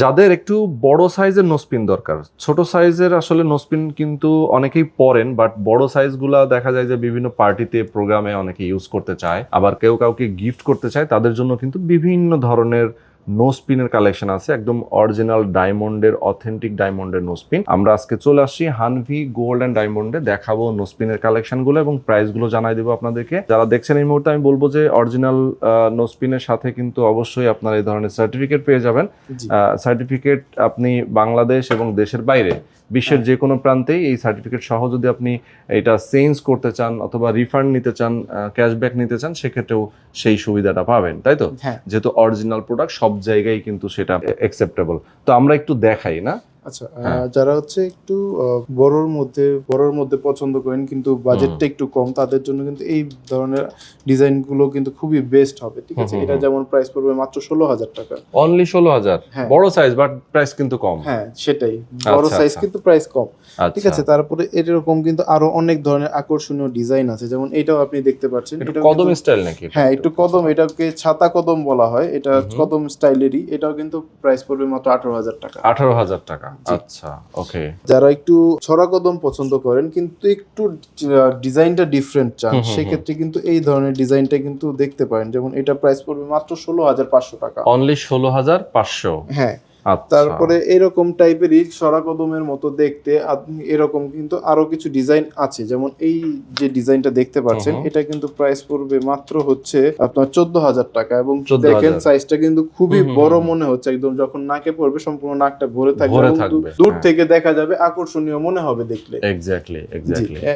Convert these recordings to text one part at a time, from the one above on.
যাদের একটু বড় সাইজের নোসপিন দরকার, ছোট সাইজের আসলে নোসপিন কিন্তু অনেকেই পরেন, বাট বড় সাইজগুলা দেখা যায় যে বিভিন্ন পার্টিতে প্রোগ্রামে অনেকে ইউজ করতে চায়, আবার কেউ কাউকে গিফট করতে চায়, তাদের জন্য কিন্তু বিভিন্ন ধরনের নোসপিনের কালেকশন আছে, একদম অরিজিনাল ডায়মন্ডের, অথেন্টিক ডায়মন্ডের নোসপিন। আমরা আজকে চলে আসছি হানভি গোল্ড অ্যান্ড ডায়মন্ডে, দেখাবো নোসপিনের কালেকশনগুলো এবং প্রাইসগুলো জানাই দেবো আপনাদেরকে। যারা দেখছেন এই মুহূর্তে আমি বলবো যে অরিজিনাল নোসপিনের সাথে কিন্তু অবশ্যই আপনারা এই ধরনের সার্টিফিকেট পেয়ে যাবেন। সার্টিফিকেট আপনি বাংলাদেশ এবং দেশের বাইরে বিশ্বের যে কোনো প্রান্তেই এই সার্টিফিকেট সহ যদি আপনি এটা চেঞ্জ করতে চান অথবা রিফান্ড নিতে চান, ক্যাশব্যাক নিতে চান, সেক্ষেত্রেও সেই সুবিধাটা পাবেন, তাই তো? যেহেতু অরিজিনাল প্রোডাক্ট সব জায়গায় কিন্তু সেটা অ্যাকসেপ্টেবল। তো আমরা একটু দেখাই না? আচ্ছা, যারা হচ্ছে একটু বড়র মধ্যে পছন্দ করেন কিন্তু বাজেটটা একটু কম, তাদের জন্য কিন্তু এই ধরনের ডিজাইনগুলো কিন্তু খুবই বেস্ট হবে। ঠিক আছে, এটা যেমন প্রাইস পড়বে মাত্র 16,000 টাকা। অনলি 16,000? বড় সাইজ বাট প্রাইস কিন্তু কম। হ্যাঁ, সেটাই, বড় সাইজ কিন্তু প্রাইস কম। ঠিক আছে, তারপরে এরকম কিন্তু আরো অনেক ধরনের আকর্ষণীয় ডিজাইন আছে, যেমন এটাও আপনি দেখতে পাচ্ছেন। এটা কদম স্টাইল নাকি? হ্যাঁ, একটু কদম, এটাকে ছাতা কদম বলা হয়, এটা কদম স্টাইলেরই। এটাও কিন্তু প্রাইস পড়বে মাত্র 18,000 টাকা। 18,000 টাকা, আচ্ছা, ওকে। যারা একটু ছড়া কদম পছন্দ করেন কিন্তু একটু ডিজাইনটা ডিফারেন্ট চান, সেক্ষেত্রে কিন্তু এই ধরনের ডিজাইনটা কিন্তু দেখতে পারেন, যেমন এটা প্রাইস পড়বে মাত্র 16,500 টাকা। অনলি 16,500? হ্যাঁ। তারপরে এরকম টাইপেরই সরা কদমের মতো দেখতে এরকম কিন্তু আরো কিছু ডিজাইন আছে, যেমন এই যে ডিজাইনটা দেখতে পাচ্ছেন, এটা কিন্তু প্রাইস পড়বে মাত্র হচ্ছে আপনার 14,000 টাকা। এবং দেখেন সাইজটা কিন্তু খুবই বড় মনে হচ্ছে, একদম যখন নাকে পড়বে সম্পূর্ণ নাকটা ভরে থাকবে, দূর থেকে দেখা যাবে, আকর্ষণীয় মনে হবে দেখলে। এক্স্যাক্টলি,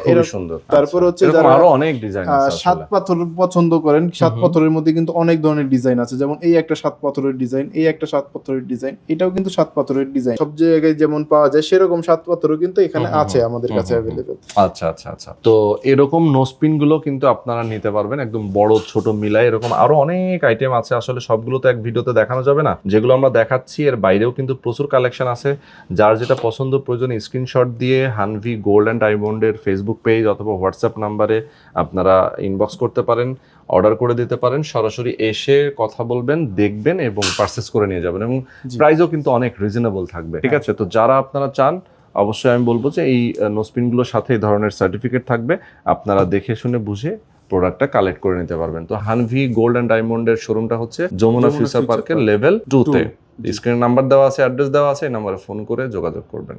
খুবই সুন্দর। তারপর হচ্ছে যারা আরো অনেক ডিজাইন আছে, সাত পাথর পছন্দ করেন, সাত পাথরের মধ্যে কিন্তু অনেক ধরনের ডিজাইন আছে, যেমন এই একটা সাত পাথরের ডিজাইন, এই একটা সাত পাথরের ডিজাইন, এটাও কিন্তু সাত পাথরের ডিজাইন। সব জায়গায় যেমন পাওয়া যায় সেরকম সাত পাথরও কিন্তু এখানে আছে আমাদের কাছে अवेलेबल। আচ্ছা আচ্ছা আচ্ছা, তো এরকম নোসপিন গুলো কিন্তু আপনারা নিতে পারবেন, একদম বড় ছোট মিলাই এরকম আরো অনেক আইটেম আছে। আসলে সবগুলো তো এক ভিডিওতে দেখানো যাবে না, যেগুলো আমরা দেখাচ্ছি এর বাইরেও কিন্তু প্রচুর কালেকশন আছে। যার যেটা পছন্দ প্রয়োজন স্ক্রিনশট দিয়ে হানভি গোল্ড অ্যান্ড ডায়মন্ডের ফেসবুক পেজ অথবা হোয়াটসঅ্যাপ নাম্বারে আপনারা ইনবক্স করতে পারেন, অর্ডার করে দিতে পারেন, সরাসরি এসে কথা বলবেন, দেখবেন এবং পারচেজ করে নিয়ে যাবেন, এবং প্রাইসও কিন্তু অনেক রিজনেবল থাকবে। ঠিক আছে, তো যারা আপনারা চান, অবশ্যই আমি বলবো যে এই নোসপিনগুলোর সাথে এই ধরনের সার্টিফিকেট থাকবে, আপনারা দেখে শুনে বুঝে প্রোডাক্টটা কালেক্ট করে নিতে পারবেন। তো হানভি গোল্ড অ্যান্ড ডায়মন্ডের শোরুমটা হচ্ছে যমুনা ফিউচার পার্কের লেভেল 2 তে। স্ক্রিনে নাম্বার দেওয়া আছে, অ্যাড্রেস দেওয়া আছে, এই নাম্বারে ফোন করে যোগাযোগ করবেন।